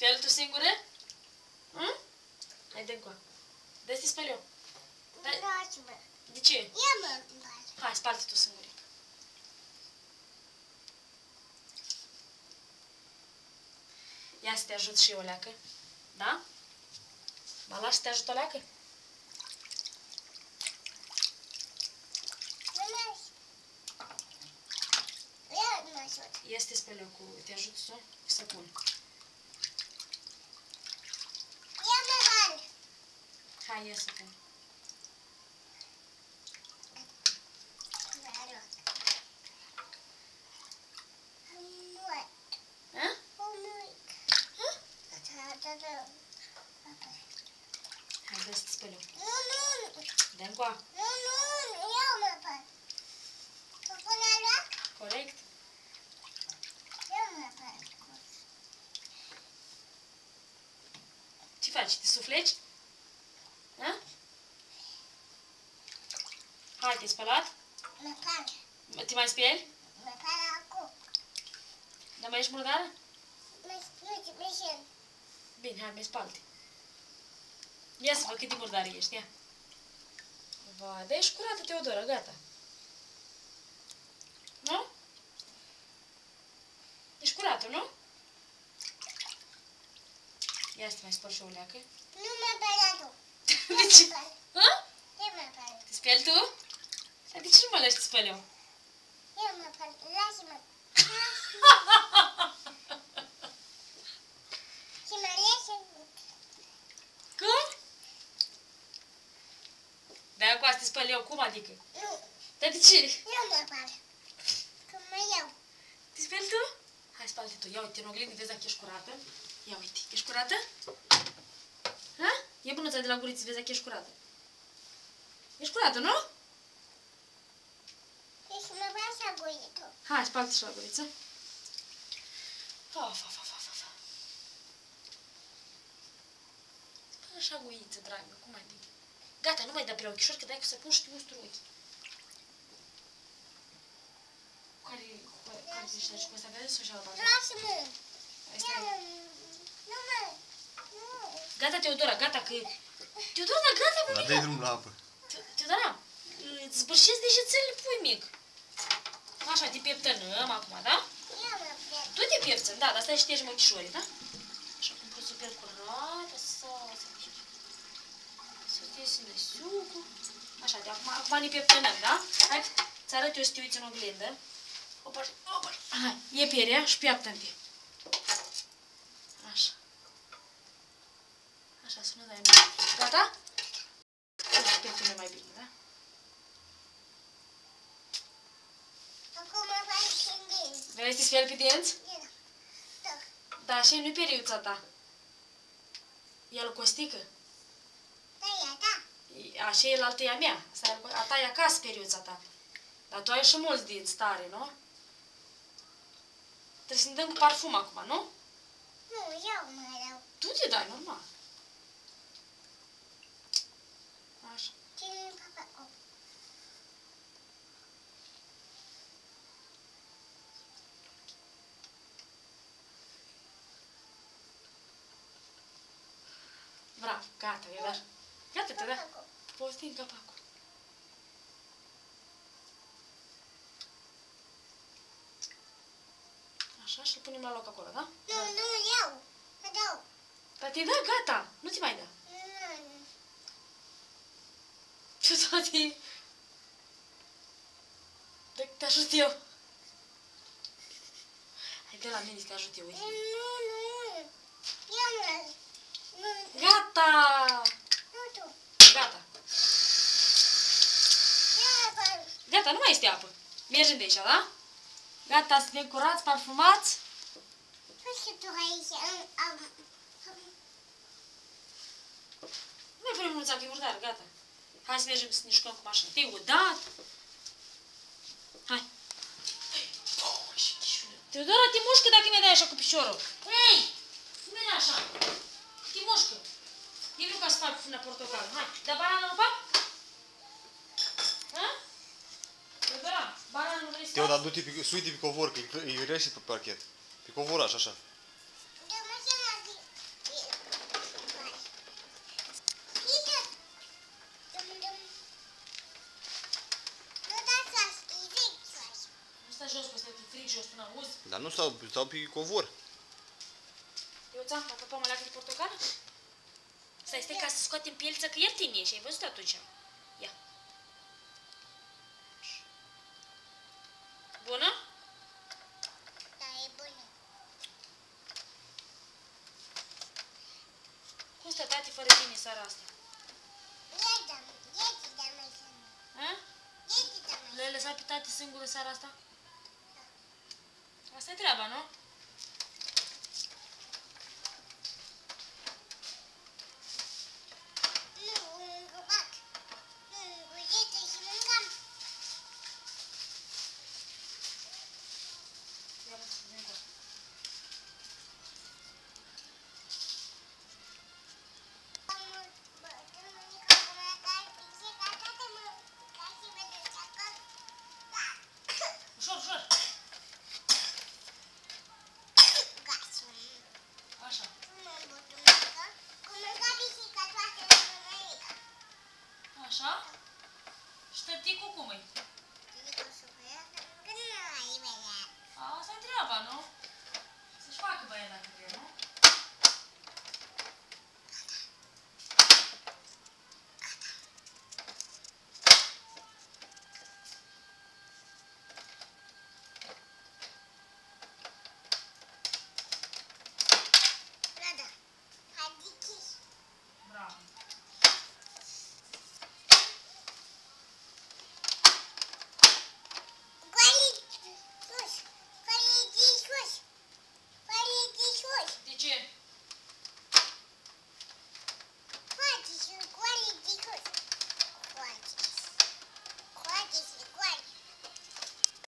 speli tu singură? Hai, dă încoa. Dă să te speli eu. De ce? Hai, spală-te tu singuric. Ia să te ajut și eu o leacă. Da? Mă lași să te ajut o leacă? Ia să te speli eu cu... Te ajut cu săpun. Hai, ia săpun. Hai, dă să te speli eu. Dă încoa. Corect? Ce faci? Te sufleci? Hai, te-ai spălat? Te mai speli? Dar mai ești murdară? Bine, hai, mai spală-te. Ia să văd cât de murdară ești, ia. Vai, dar ești curată, Teodora, gata. Nu? Ești curată, nu? Ia să te mai spăl și o leacă. Nu mă spăl tu. De ce? Hă? Eu mă spăl. Te speli tu? Dar de ce nu mă lași să te spăl eu? Eu mă spăl. Lasă-mă. Și mă lăsă. Cum? De-aia cu asta te spăl eu, cum adică? Nu. Dar de ce? Eu mă spăl. Că mă iau. Te speli tu? Hai, spală-te tu. Ia uite, în oglindă, vezi dacă ești curată. Ia uite, ești curată? Ha? E bunuța de la guriță, vezi dacă ești curată. Ești curată, nu? Deci mă vreau să agurită. Hai, spală-te și la guriță. Of. Așa guiță, dragă, cum adică? Gata, nu mai da pe la ochișor, că dai cu săpun și te ustru ochii. Care ești aici? Cu ăsta verde sau și alba? Lasă-mă. Nu mă. Nu. Gata, Teodora, gata, că... Teodora, gata, mă, Dar dai drum la apă. Teodora, îți zbârșesc degețelele, pui mic. Așa, te pieptănăm acum, da? Eu mă pierd. Tu te pieptăni, da, dar stai și te ieși ochișorii, da? Așa cum poți super curat, să te sine sucul. Așa, de acum ne pieptănăm, da? Hai, ți arăt eu să te uiți în oglindă. Opa. Hai, e pierea și pieptă-te. Așa. Așa, să nu dai mai. Gata? Să pieptăne mai bine, da? Acum mă fac și în dinți. Vrei să te speli pe dinți? Da. Da, și nu-i periuța ta. El costică? Da, e a ta. Așa e la altă mea. A ta e acasă periuța ta. Dar tu ai și mulți dinți tare, nu? Trebuie să ne dăm cu parfum acum, nu? Nu, eu mă rău. Tu te dai, normal. Așa. Ține papa. Bravo, gata, e dar. Gata, te da. Postim capacul. Așa, și-l punem la loc acolo, da? Nu, eu. Mă dau. Dar te da, gata. Nu ți mai da. Nu. Tu toate... Te ajut eu. Hai, dă la mine să te ajut eu, uite. Nu. Eu nu. Gata! Nu tu. Gata. Eu Gata, nu mai este apă. Mergem de aici, da? Gata, suntem curați, parfumați. Păi și tu aici. Nu mai punem mulți apă, e murdar, gata. Hai să mergem să ne jucăm cu mașina. Te-ai udat. Hai. Teodora, te mușcă dacă mi-ai dai așa cu piciorul. Ei! Nu mi-ai așa. Te mușcă. Eu vreau ca să fac la portocală. Hai, da banana în pap? Ha? Teodora, banana nu vrei să Teo, faci? dar du-te, sui-te pe covor, că e rece pe parchet. Pe covoraș, așa. stau pe covor. Eu ți-am făcut pe măleacă de portocală? Stai ca să scoatem pielța, că ieftine și ai văzut atunci. Ia. Bună? Da, e bună. Cum stă tati fără tine seara asta? Iete, da, mai sună. A? Iete, da, mai sună. L-ai lăsat pe tati singură seara asta? Asta e treaba, nu?